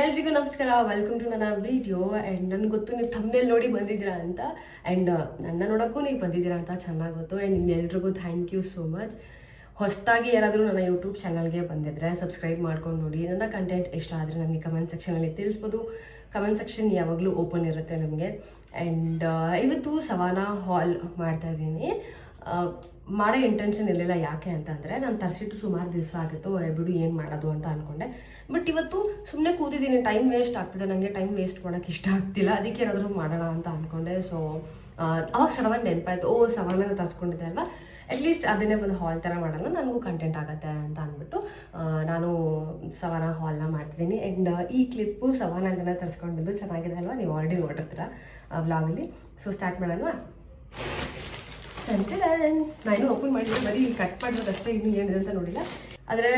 ಎಲ್ರಿಗೂ ನಮಸ್ಕಾರ, welcome to ನನ್ನ ವಿಡಿಯೋ. ಆ್ಯಂಡ್ ನನಗೆ ಗೊತ್ತು ನೀವು ಥಂಬ್ನೇಲ್ ನೋಡಿ ಬಂದಿದ್ದೀರಾ ಅಂತ, ಆ್ಯಂಡ್ ನನ್ನ ನೋಡೋಕ್ಕೂ ನೀವು ಬಂದಿದ್ದೀರಾ ಅಂತ ಚೆನ್ನಾಗಿ ಗೊತ್ತು. ಆ್ಯಂಡ್ ನಿಮ್ಮೆಲ್ರಿಗೂ ಥ್ಯಾಂಕ್ ಯು ಸೋ ಮಚ್. ಹೊಸದಾಗಿ ಯಾರಾದರೂ ನನ್ನ ಯೂಟ್ಯೂಬ್ ಚಾನಲ್ಗೆ ಬಂದಿದ್ದರೆ ಸಬ್ಸ್ಕ್ರೈಬ್ ಮಾಡ್ಕೊಂಡು ನೋಡಿ. ನನ್ನ ಕಂಟೆಂಟ್ ಇಷ್ಟ ಆದರೆ ನನಗೆ ಕಮೆಂಟ್ ಸೆಕ್ಷನಲ್ಲಿ ತಿಳಿಸ್ಬೋದು. ಕಮೆಂಟ್ ಸೆಕ್ಷನ್ ಯಾವಾಗಲೂ ಓಪನ್ ಇರುತ್ತೆ ನಮಗೆ. ಆ್ಯಂಡ್ ಇವತ್ತು ಸವಾನಾ ಹಾಲ್ ಮಾಡ್ತಾಯಿದ್ದೀನಿ. ಮಾಡೋ ಇಂಟೆನ್ಷನ್ ಇರಲಿಲ್ಲ. ಯಾಕೆ ಅಂತಂದರೆ ನಾನು ತರಿಸಿಟ್ಟು ಸುಮಾರು ದಿವಸ ಆಗಿತ್ತು, ಬಿಡು ಏನು ಮಾಡೋದು ಅಂತ ಅಂದ್ಕೊಂಡೆ. ಬಟ್ ಇವತ್ತು ಸುಮ್ಮನೆ ಕೂತಿದ್ದೀನಿ, ಟೈಮ್ ವೇಸ್ಟ್ ಆಗ್ತಿದೆ, ನನಗೆ ಟೈಮ್ ವೇಸ್ಟ್ ಮಾಡೋಕ್ಕೆ ಇಷ್ಟ ಆಗ್ತಿಲ್ಲ. ಅದಕ್ಕೆ ಏನಾದರೂ ಮಾಡೋಣ ಅಂತ ಅಂದ್ಕೊಂಡೆ. ಸೊ ಅವಾಗ ಸಡನ್ ನೆನಪಾಯ್ತು, ಸವಾನ ತರಿಸ್ಕೊಂಡಿದ್ದೆ ಅಲ್ವಾ, ಅಟ್ಲೀಸ್ಟ್ ಅದನ್ನೇ ಒಂದು ಹಾಲ್ ಥರ ಮಾಡೋಣ, ನನಗೂ ಕಂಟೆಂಟ್ ಆಗುತ್ತೆ ಅಂತ ಅಂದ್ಬಿಟ್ಟು ನಾನು ಸವಾನ ಹಾಲ್ನ ಮಾಡ್ತಿದ್ದೀನಿ. ಆ್ಯಂಡ್ ಈ ಕ್ಲಿಪ್ಪು ಸವಾನಾಗನ್ನ ತರಿಸ್ಕೊಂಡಿದ್ದು ಚೆನ್ನಾಗಿದೆ ಅಲ್ವಾ, ನೀವು ಆಲ್ರೆಡಿ ನೋಡಿರ್ತೀರ ವ್ಲಾಗಲ್ಲಿ. ಸೊ ಸ್ಟಾರ್ಟ್ ಮಾಡೋಣ. ನಾನು ಓಪನ್ ಮಾಡಿದ್ರೆ ಬರೀ ಕಟ್ ಮಾಡಿರೋದಷ್ಟೇ, ಇನ್ನೂ ಏನಿದೆ ಅಂತ ನೋಡಿಲ್ಲ. ಆದರೆ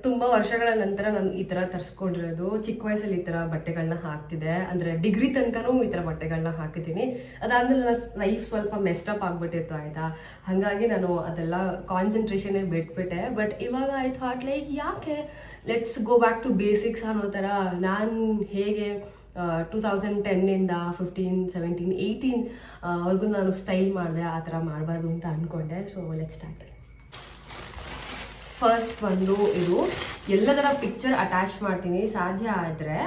ತುಂಬ ವರ್ಷಗಳ ನಂತರ ನಾನು ಈ ಥರ ತರಿಸ್ಕೊಂಡಿರೋದು. ಚಿಕ್ಕ ವಯಸ್ಸಲ್ಲಿ ಈ ಥರ ಬಟ್ಟೆಗಳನ್ನ ಹಾಕ್ತಿದ್ದೆ, ಅಂದರೆ ಡಿಗ್ರಿ ತನಕನೂ ಈ ಥರ ಬಟ್ಟೆಗಳನ್ನ ಹಾಕಿದ್ದೀನಿ. ಅದಾದಮೇಲೆ ನನ್ನ ಲೈಫ್ ಸ್ವಲ್ಪ ಮೆಸ್ಟಪ್ ಆಗಿಬಿಟ್ಟಿತ್ತು ಆಯಿತಾ, ಹಾಗಾಗಿ ನಾನು ಅದೆಲ್ಲ ಕಾನ್ಸಂಟ್ರೇಷನ್ನೇ ಬಿಟ್ಬಿಟ್ಟೆ. ಬಟ್ ಇವಾಗ ಐ ಥಾಟ್ ಲೈಕ್ ಯಾಕೆ let's go back to basics ಅನ್ನೋ ಥರ. ನಾನು ಹೇಗೆ 2010ಇಂದ 15, 17, 18 ಅವ್ರಿಗೂ ನಾನು ಸ್ಟೈಲ್ ಮಾಡಿದೆ, ಆ ಥರ ಮಾಡಬಾರ್ದು ಅಂತ ಅಂದ್ಕೊಂಡೆ. So let's start. ಫಸ್ಟ್ ಒಂದು ಇದು ಎಲ್ಲದರ ಪಿಕ್ಚರ್ ಅಟ್ಯಾಚ್ ಮಾಡ್ತೀನಿ, ಸಾಧ್ಯ ಆದರೆ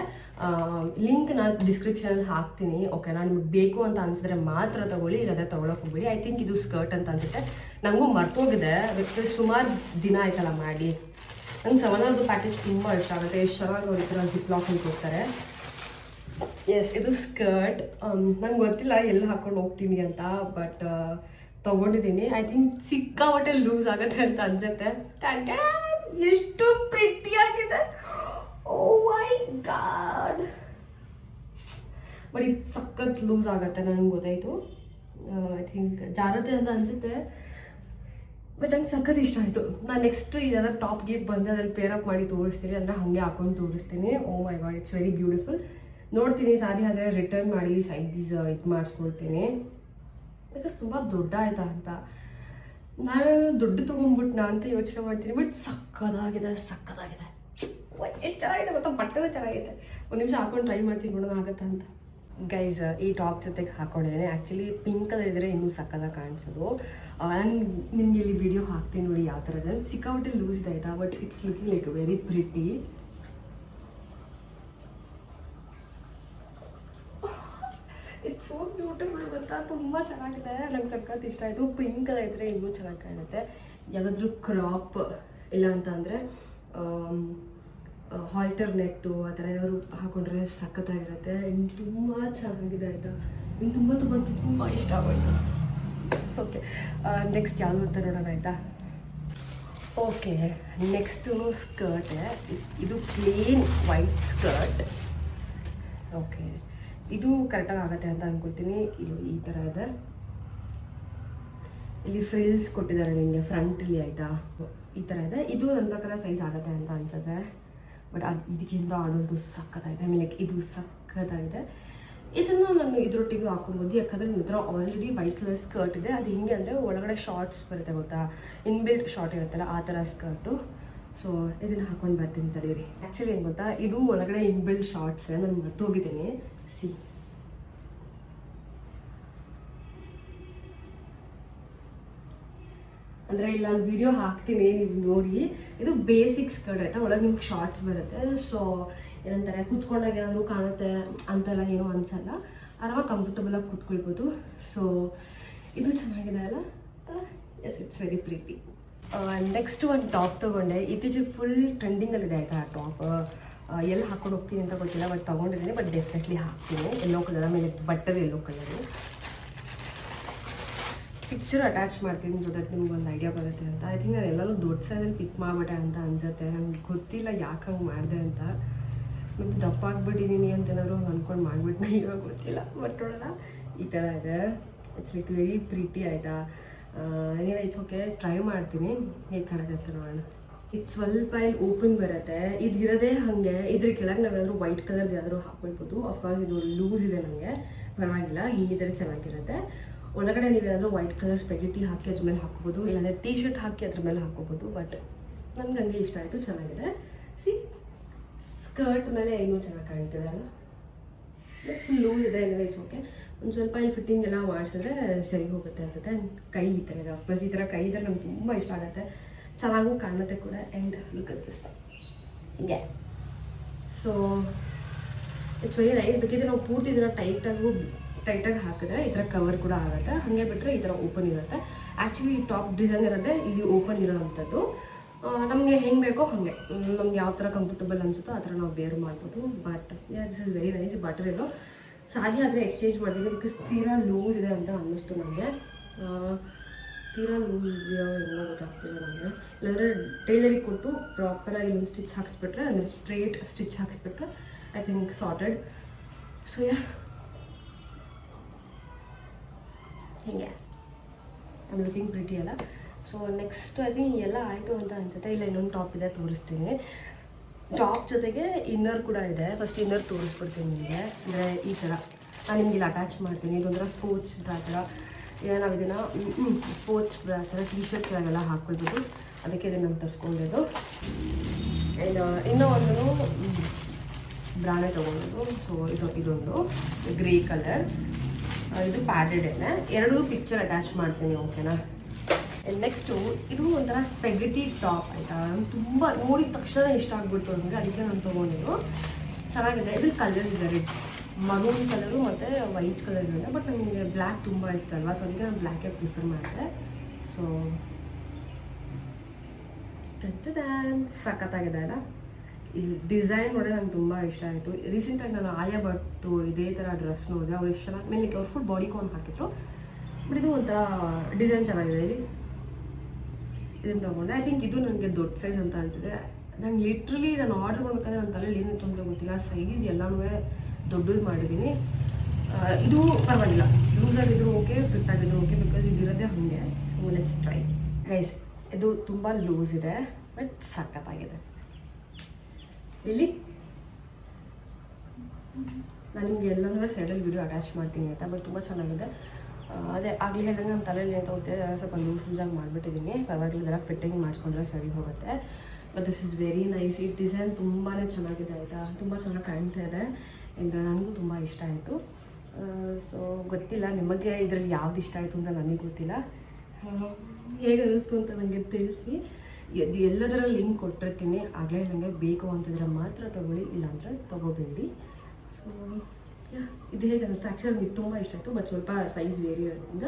ಲಿಂಕ್ ನಾನು ಡಿಸ್ಕ್ರಿಪ್ಷನಲ್ಲಿ ಹಾಕ್ತೀನಿ. ಓಕೆನಾ, ನಿಮಗೆ ಬೇಕು ಅಂತ ಅನಿಸಿದ್ರೆ ಮಾತ್ರ ತಗೊಳ್ಳಿ, ಇಲ್ಲಾಂದರೆ ತೊಗೊಳಕ್ಕೆ ಹೋಗ್ಬಿಡಿ. ಐ ಥಿಂಕ್ ಇದು ಸ್ಕರ್ಟ್ ಅಂತ ಅನ್ಸುತ್ತೆ, ನನಗೂ ಮರ್ತೋಗಿದೆ. ಬಿಕಾಸ್ ಸುಮಾರು ದಿನ ಆಯ್ತಲ್ಲ ಮಾಡಿ. ನಂಗೆ ಸವನಾರ್ದು ಪ್ಯಾಕೇಜ್ ತುಂಬ ಇಷ್ಟ ಆಗುತ್ತೆ, ಎಷ್ಟು ಚೆನ್ನಾಗಿ ಅವ್ರ ಈ ಥರ ಜಿಪ್ ಲಾಕ್ ಅಂತ ಹೋಗ್ತಾರೆ. ಎಸ್, ಇದು ಸ್ಕರ್ಟ್. ನಂಗೆ ಗೊತ್ತಿಲ್ಲ ಎಲ್ಲಿ ಹಾಕೊಂಡು ಹೋಗ್ತೀನಿ ಅಂತ, ಬಟ್ ತೊಗೊಂಡಿದ್ದೀನಿ. ಐ ಥಿಂಕ್ ಸಿಕ್ಕಾಪಟ್ಟೆ ಲೂಸ್ ಆಗುತ್ತೆ ಅಂತ ಅನ್ಸುತ್ತೆ. ಎಷ್ಟು ಪ್ರಿಟಿಯಾಗಿದೆ, ಓ ಮೈ ಗಾಡ್. ಬಟ್ ಇದು ಸಖತ್ ಲೂಸ್ ಆಗುತ್ತೆ, ನನಗೆ ಗೊತ್ತಾಯಿತು. ಐ ಥಿಂಕ್ ಜಾರತೆ ಅಂತ ಅನಿಸುತ್ತೆ, ಬಟ್ ನಂಗೆ ಸಖತ್ ಇಷ್ಟ ಆಯಿತು. ನಾನು ನೆಕ್ಸ್ಟ್ ಇದಾದ್ರೆ ಟಾಪ್ ಗೀಪ್ ಬಂದು ಅದ್ರಲ್ಲಿ ಪೇರಪ್ ಮಾಡಿ ತೋರಿಸ್ತೀನಿ, ಅಂದರೆ ಹಾಗೆ ಹಾಕೊಂಡು ತೋರಿಸ್ತೀನಿ. ಓ ಮೈ ಗಾಡ್, ಇಟ್ಸ್ ವೆರಿ ಬ್ಯೂಟಿಫುಲ್. ನೋಡ್ತೀನಿ, ಸಾಧ್ಯ ಆದರೆ ರಿಟರ್ನ್ ಮಾಡಿ ಸೈಜ್ ಇದು ಮಾಡಿಸ್ಕೊಳ್ತೀನಿ. ಬಿಕಾಸ್ ತುಂಬ ದೊಡ್ಡ ಆಯ್ತಾ ಅಂತ. ನಾನು ದೊಡ್ಡ ತೊಗೊಂಡ್ಬಿಟ್ನಾ ಅಂತ ಯೋಚನೆ ಮಾಡ್ತೀನಿ. ಬಟ್ ಸಕ್ಕದಾಗಿದೆ. ಎಷ್ಟು ಚೆನ್ನಾಗಿದೆ ಗೊತ್ತಾ, ಬಟ್ಟೆನೂ ಚೆನ್ನಾಗಿದೆ. ಒಂದು ನಿಮಿಷ ಹಾಕೊಂಡು ಟ್ರೈ ಮಾಡ್ತೀನಿ, ನೋಡೋಣ ಆಗುತ್ತಾ ಅಂತ. ಗೈಸ್, ಈ ಟಾಪ್ ಜೊತೆಗೆ ಹಾಕೊಂಡಿದ್ದೇನೆ. ಆ್ಯಕ್ಚುಲಿ ಪಿಂಕ್ ಕಲರ್ ಇದ್ದರೆ ಇನ್ನೂ ಸಕ್ಕದಾಗಿ ಕಾಣಿಸೋದು. ನಾನು ನಿಮಗೆ ಇಲ್ಲಿ ವಿಡಿಯೋ ಹಾಕ್ತೀನಿ ನೋಡಿ ಯಾವ ಥರ ಇದೆ. ಸಿಕ್ಕಾಪಟ್ಟೆ ಲೂಸ್ ಇದೆ ಆಯಿತಾ, but it's looking like very pretty. It's so beautiful ಗೊತ್ತಾ, ತುಂಬ ಚೆನ್ನಾಗಿದೆ. ನಂಗೆ ಸಖತ್ ಇಷ್ಟ ಆಯಿತು. ಪಿಂಕ್ ಕಲರ್ ಇದ್ದರೆ ಇನ್ನೂ ಚೆನ್ನಾಗಿ ಕಾಣುತ್ತೆ. ಯಾವುದಾದ್ರೂ ಕ್ರಾಪ್ ಇಲ್ಲ ಅಂತ ಅಂದರೆ ಹಾಲ್ಟರ್ ನೆಕ್ಟು ಆ ಥರ ಏನಾದರೂ ಹಾಕೊಂಡ್ರೆ ಸಖತ್ತಾಗಿರುತ್ತೆ. ಇನ್ನು ತುಂಬ ಚೆನ್ನಾಗಿದೆ ಆಯಿತಾ, ಇನ್ನು ತುಂಬ ತುಂಬ ತುಂಬ ಇಷ್ಟ ಆಗೋಯ್ತು. ಸೊ ಓಕೆ, ನೆಕ್ಸ್ಟ್ ಯಾವುದು ಅಂತ ನೋಡೋಣ ಆಯಿತಾ. Okay, next skirt. ಇದು ಪ್ಲೇನ್ ವೈಟ್ ಸ್ಕರ್ಟ್. ಓಕೆ, ಇದು ಕರೆಕ್ಟಾಗಿ ಆಗುತ್ತೆ ಅಂತ ಅಂದ್ಕೊಳ್ತೀನಿ. ಇದು ಈ ಥರ ಇದೆ, ಇಲ್ಲಿ ಫ್ರಿಲ್ಸ್ ಕೊಟ್ಟಿದ್ದಾರೆ ನಿಮಗೆ ಫ್ರಂಟಲ್ಲಿ ಆಯಿತಾ, ಈ ಥರ ಇದೆ. ಇದು ನನ್ನ ಪ್ರಕಾರ ಸೈಜ್ ಆಗುತ್ತೆ ಅಂತ ಅನ್ಸುತ್ತೆ. ಬಟ್ ಇದಕ್ಕಿಂತ ಅದೊಂದು ಸಕ್ಕತ್ತಾಗಿದೆ. ಐ ಮೀನ್ ಲೈಕ್ ಇದು ಸಕ್ಕತ್ತಾಗಿದೆ. ಇದನ್ನು ನಾನು ಇದರೊಟ್ಟಿಗೆ ಹಾಕೊಬೋದು, ಯಾಕಂದರೆ ನನ್ನ ಹತ್ರ ಆಲ್ರೆಡಿ ವೈಟ್ ಕಲರ್ ಸ್ಕರ್ಟ್ ಇದೆ. ಅದು ಹಿಂಗೆ ಅಂದರೆ ಒಳಗಡೆ ಶಾರ್ಟ್ಸ್ ಬರುತ್ತೆ ಗೊತ್ತಾ, ಇನ್ಬಿಲ್ಟ್ ಶಾರ್ಟ್ ಇರುತ್ತಲ್ಲ ಆ ಥರ ಸ್ಕರ್ಟು. ಸೊ ಇದನ್ನು ಹಾಕೊಂಡು ಬರ್ತೀನಿ ತಡೀರಿ. ಆ್ಯಕ್ಚುಲಿ ಏನು ಗೊತ್ತಾ, ಇದು ಒಳಗಡೆ ಇನ್ಬಿಲ್ಟ್ ಶಾರ್ಟ್ಸ್ ನಾನು ಮರ್ತೋಗಿದ್ದೀನಿ. ಸಿ, ಅಂದರೆ ಇಲ್ಲಿ ನಾನು ವಿಡಿಯೋ ಹಾಕ್ತೀನಿ, ನೀವು ನೋಡಿ. ಇದು ಬೇಸಿಕ್ ಸ್ಕರ್ಟ್ ಆಯಿತಾ, ಒಳಗೆ ನಿಮ್ಗೆ ಶಾರ್ಟ್ಸ್ ಬರುತ್ತೆ. ಸೊ ಏನಂತಾರೆ, ಕೂತ್ಕೊಂಡಾಗ ಏನಾದರೂ ಕಾಣುತ್ತೆ ಅಂತೆಲ್ಲ ಏನೂ ಅನಿಸಲ್ಲ, ಆರಾಮಾಗಿ ಕಂಫರ್ಟಬಲಾಗಿ ಕೂತ್ಕೊಳ್ಬೋದು. ಸೊ ಇದು ಚೆನ್ನಾಗಿದೆ ಅಲ್ಲ. Yes, it's very pretty. Next ಒಂದು ಟಾಪ್ ತೊಗೊಂಡೆ. ಇತ್ತೀಚೆಗೆ ಫುಲ್ ಟ್ರೆಂಡಿಂಗಲ್ಲಿದೆ ಆಯಿತಾ ಆ ಟಾಪ್. ಎಲ್ಲಿ ಹಾಕೊಂಡು ಹೋಗ್ತೀನಿ ಅಂತ ಗೊತ್ತಿಲ್ಲ, ಬಟ್ ತೊಗೊಂಡಿದ್ದೀನಿ. ಬಟ್ ಡೆಫಿನೆಟ್ಲಿ ಹಾಕ್ತೀನಿ. ಎಲ್ಲೋ ಕಲರ್, ಆಮೇಲೆ butter yellow colour. Picture attach ಮಾಡ್ತೀನಿ ಸೊ ದಟ್ ನಿಮ್ಗೆ ಒಂದು ಐಡಿಯಾ ಬರುತ್ತೆ ಅಂತ. ಐ ಥಿಂಕ್ ನಾನು ಎಲ್ಲರೂ ದೊಡ್ಡ ಸೈಜಲ್ಲಿ ಪಿಕ್ ಮಾಡಿಬಿಟ್ಟೆ ಅಂತ ಅನ್ಸುತ್ತೆ. ನಂಗೆ ಗೊತ್ತಿಲ್ಲ ಯಾಕೆ ಹಂಗೆ ಮಾಡಿದೆ ಅಂತ. ನಿಮ್ಗೆ ದಪ್ಪ ಆಗಿಬಿಟ್ಟಿದ್ದೀನಿ ಅಂತ ಏನಾದ್ರು ಅಂದ್ಕೊಂಡು ಮಾಡಿಬಿಟ್ನೆ, ಇವಾಗ ಗೊತ್ತಿಲ್ಲ. ಬಟ್ ನೋಡೋಣ, ಈ ಥರ ಇದೆ. ಇಟ್ಸ್ ಲೈಕ್ ವೆರಿ ಪ್ರೀಟಿ ಆಯಿತಾ. ಎನಿವೇ ಇಟ್ಸ್ ಓಕೆ, ಟ್ರೈ ಮಾಡ್ತೀನಿ ಹೇಗೆ ಕಾಣುತ್ತೆ ಅಂತ ನೋಡೋಣ. ಇದು ಸ್ವಲ್ಪ ಇಲ್ಲಿ ಓಪನ್ ಬರುತ್ತೆ. ಇದು ಇರೋದೇ ಹಾಗೆ. ಇದ್ರ ಕೆಳಗೆ ನಾವೇನಾದರೂ ವೈಟ್ ಕಲರ್ದು ಯಾವ್ದಾದ್ರು ಹಾಕ್ಕೊಳ್ಬೋದು. ಅಫ್ಕೋರ್ಸ್ ಇದು ಲೂಸ್ ಇದೆ, ನನಗೆ ಪರವಾಗಿಲ್ಲ, ಹಿಂಗಿದ್ರೆ ಚೆನ್ನಾಗಿರುತ್ತೆ. ಒಳಗಡೆ ನೀವೇನಾದರೂ ವೈಟ್ ಕಲರ್ ಸ್ಪೆಗೆಟಿ ಹಾಕಿ ಅದ್ರ ಮೇಲೆ ಹಾಕ್ಬೋದು, ಇಲ್ಲಾಂದರೆ ಟೀ ಶರ್ಟ್ ಹಾಕಿ ಅದ್ರ ಮೇಲೆ ಹಾಕ್ಕೋಬೋದು. ಬಟ್ ನನಗೆ ಹಂಗೆ ಇಷ್ಟ ಆಯಿತು, ಚೆನ್ನಾಗಿದೆ. ಸಿ ಸ್ಕರ್ಟ್ ಮೇಲೆ ಇನ್ನೂ ಚೆನ್ನಾಗಿ ಕಾಣ್ತಿದೆ ಅಲ್ಲ, ಫುಲ್ ಲೂಸ್ ಇದೆ ಇಟ್ಸ್ ಓಕೆ. ಒಂದು ಸ್ವಲ್ಪ ಇಲ್ಲಿ ಫಿಟ್ಟಿಂಗ್ ಎಲ್ಲ ಮಾಡಿಸಿದ್ರೆ ಸರಿ ಹೋಗುತ್ತೆ ಅನ್ಸುತ್ತೆ. ಕೈ ಈ ಥರ ಇದೆ, ಅಫ್ಕೋರ್ಸ್ ಈ ಥರ ಕೈ ಇದ್ರೆ ನಮ್ಗೆ ತುಂಬ ಇಷ್ಟ ಆಗುತ್ತೆ, ಚೆನ್ನಾಗೂ ಕಾಣುತ್ತೆ ಕೂಡ. ಆ್ಯಂಡ್ ಲುಕ್ ಅಟ್ ದಿಸ್ ಹಿಂಗೆ. So it's very nice. ಬೇಕಿದ್ರೆ ನಾವು ಪೂರ್ತಿ ಇದನ್ನು ಟೈಟಾಗಿ ಹಾಕಿದ್ರೆ ಈ ಥರ ಕವರ್ ಕೂಡ ಆಗುತ್ತೆ, ಹಾಗೆ ಬಿಟ್ಟರೆ ಈ ಥರ ಓಪನ್ ಇರುತ್ತೆ. ಆ್ಯಕ್ಚುಲಿ ಟಾಪ್ ಡಿಸೈನ್ ಇರೋದೇ ಇಲ್ಲಿ ಓಪನ್ ಇರೋ ಅಂಥದ್ದು. ನಮಗೆ ಹೆಂಗೆ ಬೇಕೋ ಹಾಗೆ, ನಮ್ಗೆ ಯಾವ ಥರ ಕಂಫರ್ಟಬಲ್ ಅನಿಸುತ್ತೋ ಆ ಥರ ನಾವು ಬೇರ್ ಮಾಡ್ಬೋದು. But this is very nice. Butter yellow ಸಾಧ್ಯ ಆದರೆ ಎಕ್ಸ್ಚೇಂಜ್ ಮಾಡಿದ್ದೀನಿ, ಬಿಕಾಸ್ ತೀರಾ ಲೂಸ್ ಇದೆ ಅಂತ ಅನ್ನಿಸ್ತು ನನಗೆ. ತೀರಾ ಲೂಸ್ ಇದೆಯೋ ಎಲ್ಲ ಗೊತ್ತಾಗ್ತಿಲ್ಲ ನನಗೆ. ಇಲ್ಲಾಂದರೆ ಟೈಲರಿಗೆ ಕೊಟ್ಟು ಪ್ರಾಪರಾಗಿ ಒಂದು ಸ್ಟಿಚ್ ಹಾಕ್ಸ್ಬಿಟ್ರೆ, ಅಂದರೆ ಸ್ಟ್ರೇಟ್ ಸ್ಟಿಚ್ ಹಾಕ್ಸ್ಬಿಟ್ರೆ ಐ ಥಿಂಕ್ ಸಾರ್ಟೆಡ್. ಸೊ ಹೀಗೆ ಐ ಆಮ್ ಲುಕಿಂಗ್ ಪ್ರಿಟಿ ಅಲ್ಲ. ಸೊ ನೆಕ್ಸ್ಟ್ ಐ ಥಿಂಕ್ ಎಲ್ಲ ಆಯಿತು ಅಂತ ಅನ್ಸುತ್ತೆ. ಇಲ್ಲ ಇನ್ನೊಂದು ಟಾಪ್ ಇದೆ, ತೋರಿಸ್ತೀನಿ. ಟಾಪ್ ಜೊತೆಗೆ ಇನ್ನರ್ ಕೂಡ ಇದೆ. ಫಸ್ಟ್ ಇನ್ನರ್ ತೋರಿಸ್ಬಿಡ್ತೀನಿ ನಿಮಗೆ. ಅಂದರೆ ಈ ಥರ ನಾನು ನಿಮ್ಗೆ ಇಲ್ಲಿ ಅಟ್ಯಾಚ್ ಮಾಡ್ತೀನಿ. ಇದೊಂಥರ ಸ್ಪೋರ್ಟ್ಸ್ ಬ್ರಾ ಥರ. ನಾವು ಇದನ್ನು ಸ್ಪೋರ್ಟ್ಸ್ ಬ್ರಾ ಥರ ಟಿ ಶರ್ಟ್ ಕೆಳಗೆಲ್ಲ ಹಾಕ್ಕೊಳ್ಬೋದು, ಅದಕ್ಕೆ ಇದನ್ನು ನಾನು ತರಿಸ್ಕೊಂಡಿದ್ದು. ಆ್ಯಂಡ್ ಇನ್ನೂ ಒಂದು ಬ್ರಾನೇ ತೊಗೊಂಡು. ಸೊ ಇದೊಂದು ಗ್ರೇ ಕಲರ್, ಇದು ಪ್ಯಾಡೆಡ್ ಇದೆ. ಎರಡೂ ಪಿಕ್ಚರ್ ಅಟ್ಯಾಚ್ ಮಾಡ್ತೀನಿ, ಓಕೆನಾ. ನೆಕ್ಸ್ಟು ಇದು ಒಂಥರ ಸ್ಪೆಗೆಟಿ ಟಾಪ್ ಆಯಿತಾ. ತುಂಬ ನೋಡಿದ ತಕ್ಷಣ ಇಷ್ಟ ಆಗ್ಬಿಡ್ತು ನನಗೆ, ಅದಕ್ಕೆ ನಾನು ತೊಗೊಂಡಿದ್ದು. ಚೆನ್ನಾಗಿದೆ. ಇದು ಕಲರ್ ಇದೆ, ರೆಡ್ ಮರೂನ್ ಕಲರು ಮತ್ತು ವೈಟ್ ಕಲರ್ ಇದೆ. ಬಟ್ ನನಗೆ ಬ್ಲ್ಯಾಕ್ ತುಂಬ ಇಷ್ಟ ಅಲ್ವಾ, ಸೊ ಅದಕ್ಕೆ ನಾನು ಬ್ಲ್ಯಾಕೇ ಪ್ರಿಫರ್ ಮಾಡಿದೆ. ಸೊ ಸಖತ್ತಾಗಿದೆ ಅಲ್ಲ. ಇಲ್ಲಿ ಡಿಸೈನ್ ನೋಡಿದ್ರೆ ನಂಗೆ ತುಂಬ ಇಷ್ಟ ಆಯಿತು. ರೀಸೆಂಟಾಗಿ ನಾನು ಆಲಿಯಾ ಭಟ್ಟು ಇದೇ ಥರ ಡ್ರೆಸ್ ನೋಡಿದೆ, ಅವ್ರು ಎಷ್ಟು ಚೆನ್ನಾಗಿ ಮೇಲೆ ಅವ್ರು ಫುಲ್ ಬಾಡಿ ಕಾನ್ ಹಾಕಿದ್ರು. ಬಟ್ ಇದು ಒಂಥರ ಡಿಸೈನ್ ಚೆನ್ನಾಗಿದೆ. ಇದನ್ನು ತೊಗೊಂಡೆ. ಐ ಥಿಂಕ್ ಇದು ನನಗೆ ದೊಡ್ಡ ಸೈಜ್ ಅಂತ ಅನಿಸಿದೆ. ನಂಗೆ ಲಿಟ್ರಲಿ ನಾನು ಆರ್ಡರ್ ಮಾಡ್ಬೇಕಾದ್ರೆ ನನ್ನ ತಲೆಯಲ್ಲಿ ಏನಿತ್ತು ಅಂತ ಗೊತ್ತಿಲ್ಲ, ಸೈಜ್ ಎಲ್ಲನೂ ದೊಡ್ಡದು ಮಾಡಿದ್ದೀನಿ. ಇದು ಪರವಾಗಿಲ್ಲ, ಲೂಸ್ ಆಗಿದ್ರು ಓಕೆ, ಫಿಟ್ ಆಗಿದ್ರು ಓಕೆ, ಬಿಕಾಸ್ ಇದಿರೋದೇ ಹಾಗೆ. So let's try guys. ಇದು ತುಂಬ ಲೂಸ್ ಇದೆ ಬಟ್ ಸಖತ್ತಾಗಿದೆ. ಇಲ್ಲಿ ನಾನು ನಿಮಗೆ ಎಲ್ಲನೂ ಸೈಡಲ್ಲಿ ವಿಡಿಯೋ ಅಟ್ಯಾಚ್ ಮಾಡ್ತೀನಿ ಆಯಿತಾ. ಬಟ್ ತುಂಬ ಚೆನ್ನಾಗಿದೆ. ಅದೇ ಆಗಲೇ ಹೇಳಿದಂಗೆ ನಮ್ಮ ತಲೆಯಲ್ಲಿ ಅಂತ ಹೋಗುತ್ತೆ, ಸ್ವಲ್ಪ ಲೂಸಾಗಿ ಮಾಡಿಬಿಟ್ಟಿದ್ದೀನಿ. ಪರವಾಗಿಲ್ಲ, ಇದೆಲ್ಲ ಫಿಟ್ಟಿಂಗ್ ಮಾಡಿಸ್ಕೊಂಡ್ರೆ ಸರಿ ಹೋಗುತ್ತೆ. But this is very nice. ಈ ಡಿಸೈನ್ ತುಂಬಾ ಚೆನ್ನಾಗಿದೆ ಆಯಿತಾ, ತುಂಬ ಚೆನ್ನಾಗಿ ಕಾಣ್ತಾ ಇದೆ. ಆ್ಯಂಡ್ ನನಗೂ ತುಂಬ ಇಷ್ಟ ಆಯಿತು. ಸೊ ಗೊತ್ತಿಲ್ಲ ನಿಮಗೆ ಇದರಲ್ಲಿ ಯಾವ್ದು ಇಷ್ಟ ಆಯಿತು ಅಂತ ನನಗೆ ಗೊತ್ತಿಲ್ಲ. ಹೇಗೆ ಅನ್ನಿಸ್ತು ಅಂತ ನನಗೆ ತಿಳಿಸಿ. ಎಲ್ಲದರ ಲಿಂಕ್ ಕೊಟ್ಟಿರ್ತೀನಿ. ಆಗಲೇ ನನಗೆ ಬೇಕು ಅಂತಿದ್ರೆ ಮಾತ್ರ ತೊಗೊಳ್ಳಿ, ಇಲ್ಲಾಂದರೆ ತೊಗೋಬೇಡಿ. ಸೊ ಇದು ಹೇಗೆ ಅನ್ನಿಸ್ತು? ಆ್ಯಕ್ಚುಲಿ ನನಗೆ ತುಂಬ ಇಷ್ಟ ಆಯಿತು. ಬಟ್ ಸ್ವಲ್ಪ ಸೈಜ್ ವೇರಿ ಇರೋದ್ರಿಂದ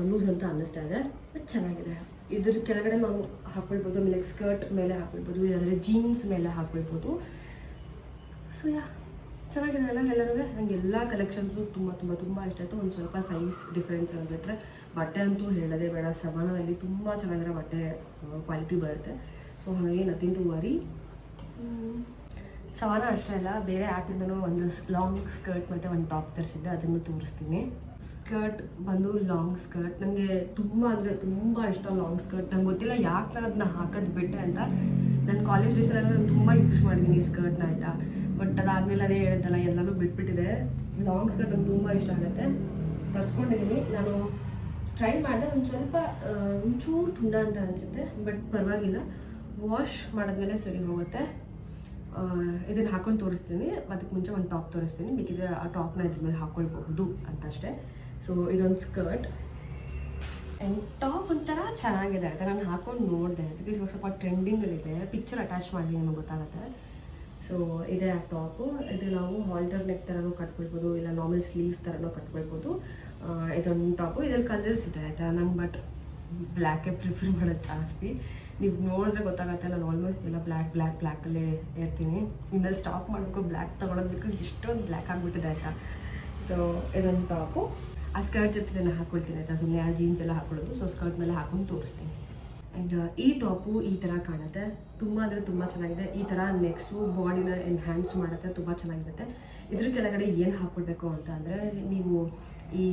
ಲೂಸ್ ಅಂತ ಅನ್ನಿಸ್ತಾ ಇದೆ. ಬಟ್ ಚೆನ್ನಾಗಿದೆ. ಇದ್ರ ಕೆಳಗಡೆ ನಾವು ಹಾಕ್ಕೊಳ್ಬೋದು, ಆಮೇಲೆ ಸ್ಕರ್ಟ್ ಮೇಲೆ ಹಾಕ್ಕೊಳ್ಬೋದು, ಇಲ್ಲಾಂದರೆ ಜೀನ್ಸ್ ಮೇಲೆ ಹಾಕ್ಕೊಳ್ಬೋದು. ಸೊ ಚೆನ್ನಾಗಿದೆ ಅಲ್ಲ. ಎಲ್ಲರೂ ನನಗೆ ಎಲ್ಲ ಕಲೆಕ್ಷನ್ಸು ತುಂಬ ತುಂಬ ತುಂಬ ಇಷ್ಟ ಆಯಿತು. ಒಂದು ಸ್ವಲ್ಪ ಸೈಜ್ ಡಿಫ್ರೆನ್ಸ್ ಆಗಿಬಿಟ್ರೆ ಬಟ್ಟೆ ಅಂತೂ ಹೇಳೋದೇ ಬೇಡ. ಸಮಾನದಲ್ಲಿ ತುಂಬ ಚೆನ್ನಾಗಿರೋ ಬಟ್ಟೆ ಕ್ವಾಲಿಟಿ ಬರುತ್ತೆ. ಸೊ ಹಾಗಾಗಿ ನಥಿಂಗ್ ಟು ವರಿ. ಸಮಾನ ಅಷ್ಟೇ ಅಲ್ಲ, ಬೇರೆ ಆ್ಯಪಿಂದನೂ ಒಂದು ಲಾಂಗ್ ಸ್ಕರ್ಟ್ ಮತ್ತು ಒಂದು ಟಾಪ್ ತರಿಸಿದ್ದೆ, ಅದನ್ನು ತೋರಿಸ್ತೀನಿ. ಸ್ಕರ್ಟ್ ಬಂದು ಲಾಂಗ್ ಸ್ಕರ್ಟ್. ನನಗೆ ತುಂಬ ಅಂದರೆ ತುಂಬ ಇಷ್ಟ ಲಾಂಗ್ ಸ್ಕರ್ಟ್. ನಂಗೆ ಗೊತ್ತಿಲ್ಲ ಯಾಕೆ ನಾನು ಅದನ್ನ ಹಾಕೋದು ಬಿಟ್ಟೆ ಅಂತ. ನಾನು ಕಾಲೇಜ್ ಡೇಸಲ್ಲೆಲ್ಲ ನಾನು ತುಂಬ ಯೂಸ್ ಮಾಡಿದ್ದೀನಿ ಈ ಸ್ಕರ್ಟ್ನ ಆಯಿತಾ. ಬಟ್ ಅದಾದಮೇಲೆ ಅದೇ ಹೇಳಿದ್ದಲ್ಲ, ಎಲ್ಲನೂ ಬಿಟ್ಬಿಟ್ಟಿದೆ. ಲಾಂಗ್ ಸ್ಕರ್ಟ್ ನಂಗೆ ತುಂಬ ಇಷ್ಟ ಆಗುತ್ತೆ. ತರಿಸ್ಕೊಂಡಿದ್ದೀನಿ. ನಾನು ಟ್ರೈ ಮಾಡಿದೆ, ಒಂದು ಸ್ವಲ್ಪ ಒಂಚೂರು ತುಂಡ ಅಂತ ಅನಿಸುತ್ತೆ, ಬಟ್ ಪರವಾಗಿಲ್ಲ. ವಾಶ್ ಮಾಡಿದ್ಮೇಲೆ ಸರಿ ಹೋಗುತ್ತೆ. ಇದನ್ನು ಹಾಕೊಂಡು ತೋರಿಸ್ತೀನಿ. ಅದಕ್ಕೆ ಮುಂಚೆ ಒಂದು ಟಾಪ್ ತೋರಿಸ್ತೀನಿ, ಬೇಕಿದ್ರೆ ಆ ಟಾಪ್ನ ಇದ್ರ ಮೇಲೆ ಹಾಕ್ಕೊಳ್ಬಹುದು ಅಂತ ಅಷ್ಟೇ. ಸೊ ಇದೊಂದು ಸ್ಕರ್ಟ್ ಆ್ಯಂಡ್ ಟಾಪ್ ಒಂಥರ ಚೆನ್ನಾಗಿದೆ ಆಯಿತಾ. ನಾನು ಹಾಕೊಂಡು ನೋಡಿದೆ, ಅದಕ್ಕೆ ಇವಾಗ ಸ್ವಲ್ಪ ಟ್ರೆಂಡಿಂಗಲ್ಲಿದೆ. ಪಿಕ್ಚರ್ ಅಟ್ಯಾಚ್ ಮಾಡಿ ನಿಮಗೆ ಗೊತ್ತಾಗುತ್ತೆ. ಸೊ ಇದೆ ಆ ಟಾಪು. ಇದು ನಾವು ಹಾಲ್ಟರ್ ನೆಕ್ ಥರನೂ ಕಟ್ಕೊಳ್ಬೋದು, ಇಲ್ಲ ನಾರ್ಮಲ್ ಸ್ಲೀವ್ಸ್ ಥರನೂ ಕಟ್ಕೊಳ್ಬೋದು. ಇದೊಂದು ಟಾಪು. ಇದರಲ್ಲಿ ಕಲರ್ಸ್ ಇದೆ ಆಯಿತಾ. ನಾನು ಬಟ್ ಬ್ಲ್ಯಾಕೇ ಪ್ರಿಫರ್ ಮಾಡೋದು ಜಾಸ್ತಿ. ನೀವು ನೋಡಿದ್ರೆ ಗೊತ್ತಾಗುತ್ತೆ, ನಾನು ಆಲ್ಮೋಸ್ಟ್ ಎಲ್ಲ ಬ್ಲ್ಯಾಕಲ್ಲೇ ಇರ್ತೀನಿ. ಇನ್ಮೇಲೆ ಸ್ಟಾಪ್ ಮಾಡಬೇಕು ಬ್ಲ್ಯಾಕ್ ತೊಗೊಳೋದು, ಬಿಕಾಸ್ ಇಷ್ಟೊಂದು ಬ್ಲ್ಯಾಕ್ ಆಗಿಬಿಟ್ಟಿದೆ ಆಯಿತಾ. ಸೊ ಇದೊಂದು ಟಾಪು. ಆ ಸ್ಕರ್ಟ್ ಜೊತೆ ಇದನ್ನು ಹಾಕ್ಕೊಳ್ತೀನಿ ಆಯಿತಾ. ಸುಮ್ಮನೆ ಆ ಜೀನ್ಸ್ ಎಲ್ಲ ಹಾಕ್ಕೊಳ್ಳೋದು. ಸೊ ಸ್ಕರ್ಟ್ ಮೇಲೆ ಹಾಕೊಂಡು ತೋರಿಸ್ತೀನಿ. ಆ್ಯಂಡ್ ಈ ಟಾಪು ಈ ಥರ ಕಾಣುತ್ತೆ. ತುಂಬ ಅಂದರೆ ತುಂಬ ಚೆನ್ನಾಗಿದೆ. ಈ ಥರ ನೆಕ್ಸ್ಟು ಬಾಡಿನ ಎನ್ಹ್ಯಾನ್ಸ್ ಮಾಡುತ್ತೆ, ತುಂಬ ಚೆನ್ನಾಗಿರುತ್ತೆ. ಇದ್ರ ಕೆಳಗಡೆ ಏನು ಹಾಕ್ಕೊಳ್ಬೇಕು ಅಂತ ಅಂದರೆ, ನೀವು ಈ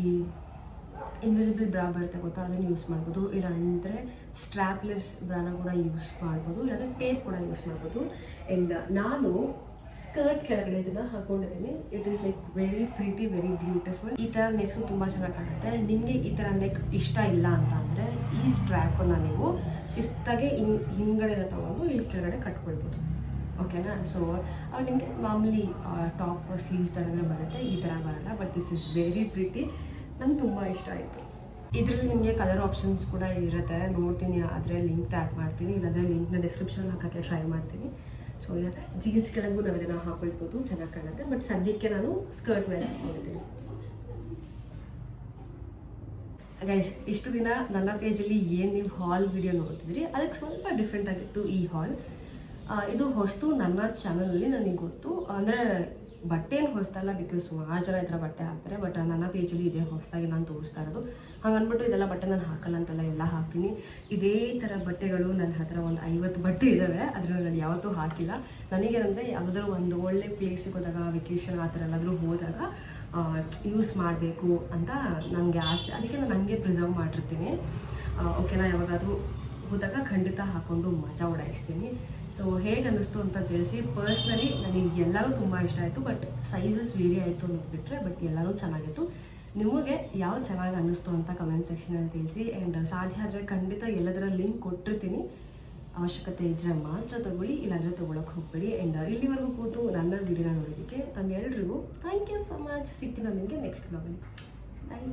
ಇನ್ವಿಸಿಬಲ್ ಬ್ರಾ ಬರುತ್ತೆ ಗೊತ್ತಾ, ಅದನ್ನು ಯೂಸ್ ಮಾಡ್ಬೋದು. ಇಲ್ಲಾಂದರೆ ಸ್ಟ್ರ್ಯಾಪ್ಲೆಸ್ ಬ್ರಾನ ಕೂಡ ಯೂಸ್ ಮಾಡ್ಬೋದು, ಇಲ್ಲಾಂದರೆ ಟೇಪ್ ಕೂಡ ಯೂಸ್ ಮಾಡ್ಬೋದು. ಆ್ಯಂಡ್ ನಾನು ಸ್ಕರ್ಟ್ ಕೆಳಗಡೆ ಇದನ್ನು ಹಾಕೊಂಡಿದ್ದೀನಿ. It is like very pretty, very beautiful. ಈ ಥರ ನೆಕ್ಸು ತುಂಬ ಚೆನ್ನಾಗಿ ಕಾಣುತ್ತೆ. ನಿಮಗೆ ಈ ಥರ ನೆಕ್ ಇಷ್ಟ ಇಲ್ಲ ಅಂತ ಅಂದರೆ ಈ ಸ್ಟ್ರ್ಯಾಪನ್ನು ನೀವು ಶಿಸ್ತಾಗಿ ಹಿಂಗಡೆನ ತೊಗೊಂಡು ಇಲ್ಲಿ ಕೆಳಗಡೆ ಕಟ್ಕೊಳ್ಬೋದು. ಓಕೆನಾ. ಸೊ ನಿಮಗೆ ಮಾಮೂಲಿ ಟಾಪ್ ಸ್ಲೀವ್ಸ್ ಥರನೇ ಬರುತ್ತೆ, ಈ ಥರ ಬರಲ್ಲ. But this is very pretty, ನಂಗೆ ತುಂಬ ಇಷ್ಟ ಆಯಿತು. ಇದರಲ್ಲಿ ನಿಮಗೆ ಕಲರ್ ಆಪ್ಷನ್ಸ್ ಕೂಡ ಇರುತ್ತೆ, ನೋಡ್ತೀನಿ, ಆದರೆ ಲಿಂಕ್ ಟ್ಯಾಗ್ ಮಾಡ್ತೀನಿ, ಇಲ್ಲಾಂದರೆ ಲಿಂಕ್ನ ಡಿಸ್ಕ್ರಿಪ್ಷನ್ ಹಾಕೋಕ್ಕೆ ಟ್ರೈ ಮಾಡ್ತೀನಿ. ಸೊ ಜೀನ್ಸ್ ಕೆಳಗೂ ನಾವು ಇದನ್ನು ಹಾಕೊಳ್ಬೋದು, ಚೆನ್ನಾಗಿ ಕಾಣುತ್ತೆ. ಬಟ್ ಸದ್ಯಕ್ಕೆ ನಾನು ಸ್ಕರ್ಟ್ ಮೇಲೆ ಹಾಕೊಂಡಿದ್ದೀನಿ. ಗೈಸ್, ಇಷ್ಟು ದಿನ ನನ್ನ ಪೇಜಲ್ಲಿ ಏನು ನೀವು ಹಾಲ್ ವಿಡಿಯೋ ನೋಡ್ತಿದ್ರಿ ಅದಕ್ಕೆ ಸ್ವಲ್ಪ ಡಿಫ್ರೆಂಟ್ ಆಗಿತ್ತು ಈ ಹಾಲ್. ಇದು ಹೊಸ್ತು ನನ್ನ ಚಾನಲಲ್ಲಿ ನನಗೆ ಗೊತ್ತು. ಅಂದರೆ ಬಟ್ಟೆ ಏನು ಹೊಸ್ತಲ್ಲ, ಬಿಕಾಸ್ ಸುಮಾರು ಜನ ಈ ಥರ ಬಟ್ಟೆ ಹಾಕ್ತಾರೆ. ಬಟ್ ನನ್ನ ಪೇಜಲ್ಲಿ ಇದೇ ಹೊಸದಾಗಿ ನಾನು ತೋರಿಸ್ತಾ ಇರೋದು. ಹಾಗನ್ಬಿಟ್ಟು ಇದೆಲ್ಲ ಬಟ್ಟೆ ನಾನು ಹಾಕಲ್ಲ ಅಂತಲ್ಲ, ಎಲ್ಲ ಹಾಕ್ತೀನಿ. ಇದೇ ಥರ ಬಟ್ಟೆಗಳು ನನ್ನ ಹತ್ರ ಒಂದು 50 ಬಟ್ಟೆ ಇದ್ದಾವೆ, ಅದರಲ್ಲಿ ನಾನು ಯಾವತ್ತೂ ಹಾಕಿಲ್ಲ. ನನಗೇನಂದರೆ ಯಾವುದಾದ್ರೂ ಒಂದು ಒಳ್ಳೆ ಪ್ಲೇಸಿಗೆ ಹೋದಾಗ, ವೆಕೇಷನ್ ಆ ಥರ ಎಲ್ಲಾದರೂ ಹೋದಾಗ ಯೂಸ್ ಮಾಡಬೇಕು ಅಂತ ನನಗೆ ಆಸೆ. ಅದಕ್ಕೆ ನಾನು ಹಂಗೆ ಪ್ರಿಸರ್ವ್ ಮಾಡಿರ್ತೀನಿ. ಓಕೆನಾ, ಯಾವಾಗಾದರೂ ಹೋದಾಗ ಖಂಡಿತ ಹಾಕ್ಕೊಂಡು ಮಜಾ ಉಡಾಯಿಸ್ತೀನಿ. ಸೊ ಹೇಗೆ ಅನ್ನಿಸ್ತು ಅಂತ ತಿಳಿಸಿ. ಪರ್ಸ್ನಲಿ ನನಗೆ ಎಲ್ಲರೂ ತುಂಬ ಇಷ್ಟ ಆಯಿತು, ಬಟ್ ಸೈಜಸ್ ವೇರಿ ಆಯಿತು ಅನ್ನೋದ್ಬಿಟ್ರೆ, ಬಟ್ ಎಲ್ಲರೂ ಚೆನ್ನಾಗಿತ್ತು. ನಿಮಗೆ ಯಾವ್ದು ಚೆನ್ನಾಗಿ ಅನ್ನಿಸ್ತು ಅಂತ ಕಮೆಂಟ್ ಸೆಕ್ಷನಲ್ಲಿ ತಿಳಿಸಿ. ಆ್ಯಂಡ್ ಸಾಧ್ಯ ಆದರೆ ಖಂಡಿತ ಎಲ್ಲದರ ಲಿಂಕ್ ಕೊಟ್ಟಿರ್ತೀನಿ, ಅವಶ್ಯಕತೆ ಇದ್ದರೆ ಮಾತ್ರ ತೊಗೊಳ್ಳಿ, ಇಲ್ಲಾಂದರೆ ತೊಗೊಳಕ್ಕೆ ಹೋಗ್ಬೇಡಿ. ಆ್ಯಂಡ್ ಇಲ್ಲಿವರೆಗೂ ಕೂತು ನನ್ನ ವಿಡಿಯೋನ ನೋಡೋದಕ್ಕೆ ತಮ್ಮೆಲ್ಲರಿಗೂ ಥ್ಯಾಂಕ್ ಯು ಸೊ ಮಚ್. ಸಿಗ್ತೀನಿ ನಿಮಗೆ ನೆಕ್ಸ್ಟ್ ಬ್ಲಾಗಲ್ಲಿ. ಬಾಯ್.